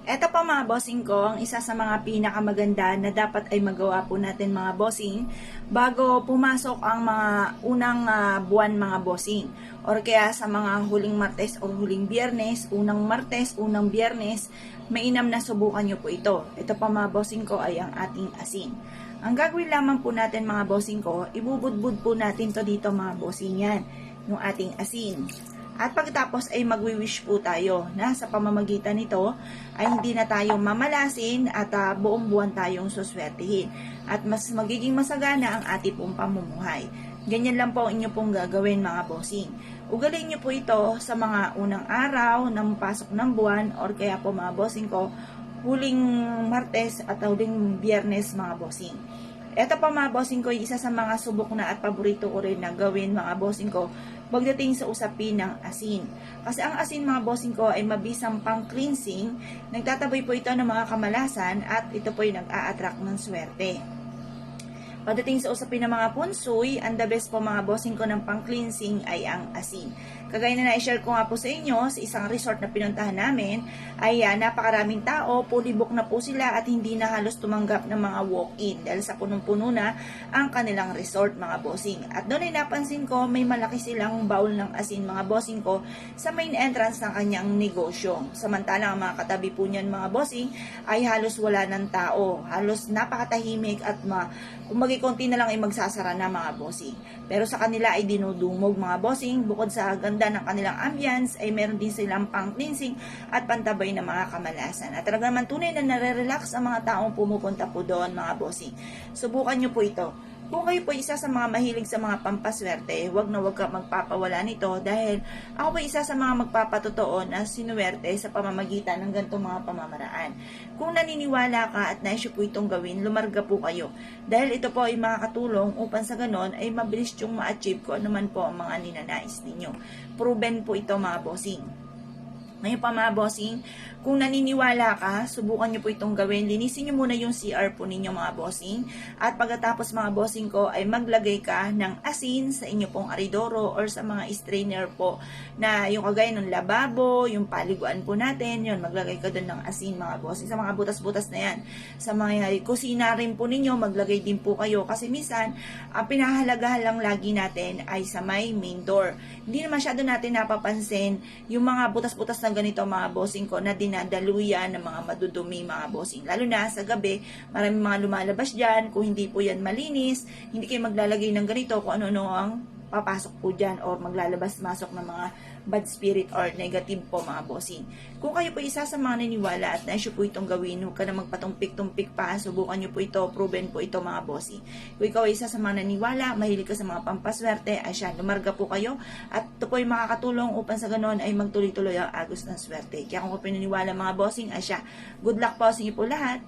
Eto pa mga bossing ko, ang isa sa mga pinakamaganda na dapat ay magawa po natin mga bossing bago pumasok ang mga unang buwan mga bossing. Or kaya sa mga huling Martes o huling Biyernes, unang Martes, unang Biyernes, mainam na subukan nyo po ito. Ito pa mga bossing ko ay ang ating asin. Ang gagawin lamang po natin mga bossing ko, ibubudbud po natin to dito mga bossing yan, yung ating asin. At pagkatapos ay magwi-wish po tayo na sa pamamagitan nito ay hindi na tayo mamalasin at buong buwan tayong suswertihin. At mas magiging masagana ang ating pong pamumuhay. Ganyan lang po ang inyo pong gagawin mga bossing. Ugalin nyo po ito sa mga unang araw ng pasok ng buwan or kaya po mga bossing ko, huling Martes at huling Biyernes mga bossing. Ito pa mga bossing ko, isa sa mga subok na at paborito ko rin na gawin mga bossing ko pagdating sa usapin ng asin. Kasi ang asin mga bossing ko ay mabisang pang cleansing, nagtataboy po ito ng mga kamalasan at ito po ay nag-a-attract ng swerte. Pagdating sa usapin ng mga punsoy, ang the best po mga bossing ko ng pang-cleansing ay ang asin. Kagaya na na-share ko nga po sa inyo, sa isang resort na pinuntahan namin, ay napakaraming tao, fully book na po sila at hindi na halos tumanggap ng mga walk-in dahil sa punong-puno na ang kanilang resort mga bossing. At doon ay napansin ko, may malaki silang bowl ng asin mga bossing ko sa main entrance ng kanyang negosyo. Samantalang ang mga katabi po niyan mga bossing ay halos wala ng tao, halos napakatahimik at kumbaga konti na lang ay magsasara na mga bossing. Pero sa kanila ay dinudumog mga bossing, bukod sa ganda ng kanilang ambience, ay meron din silang pang-cleansing at pantabay na mga kamalasan. At talaga naman tunay na nare-relax ang mga taong pumupunta po doon mga bossing. Subukan nyo po ito. Kung kayo po isa sa mga mahilig sa mga pampaswerte, wag na wag ka magpapawala nito dahil ako po isa sa mga magpapatotoo na sinuwerte sa pamamagitan ng ganitong mga pamamaraan. Kung naniniwala ka at naisyo po itong gawin, lumarga po kayo. Dahil ito po ay makakatulong upang sa ganon ay mabilis yung ma-achieve ko anuman po ang mga ninanais ninyo. Proven po ito mga bossing. Ngayon pa mga bossing, kung naniniwala ka, subukan nyo po itong gawin. Linisin nyo muna yung CR po ninyo mga bossing. At pagkatapos mga bossing ko ay maglagay ka ng asin sa inyo pong aridoro or sa mga strainer po na yung kagaya ng lababo, yung paliguan po natin, yun, maglagay ka doon ng asin mga bossing. Sa mga butas-butas na yan. Sa mga kusina rin po ninyo, maglagay din po kayo. Kasi minsan, ang pinahahalagahan lang lagi natin ay sa may main door. Hindi na masyado natin napapansin yung mga butas-butas na ganito mga bossing ko na dinadaluyan ng mga madudumi mga bossing. Lalo na sa gabi, maraming mga lumalabas dyan. Kung hindi po yan malinis, hindi kayo maglalagay ng ganito kung ano-ano ang papasok po dyan or maglalabas-masok ng mga bad spirit or negative po mga bossing. Kung kayo po isa sa mga naniniwala at naisyo po itong gawin, huwag ka na magpatumpik-tumpik pa, subukan nyo po ito, proven po ito mga bossing. Kung ikaw ay isa sa mga naniniwala, mahilig ka sa mga pampaswerte, ay siya, lumarga po kayo at ito po ay makakatulong upang sa ganon ay magtuloy-tuloy ang agos ng swerte. Kaya kung po pinaniwala mga bossing, ay siya, good luck po sa inyo po lahat.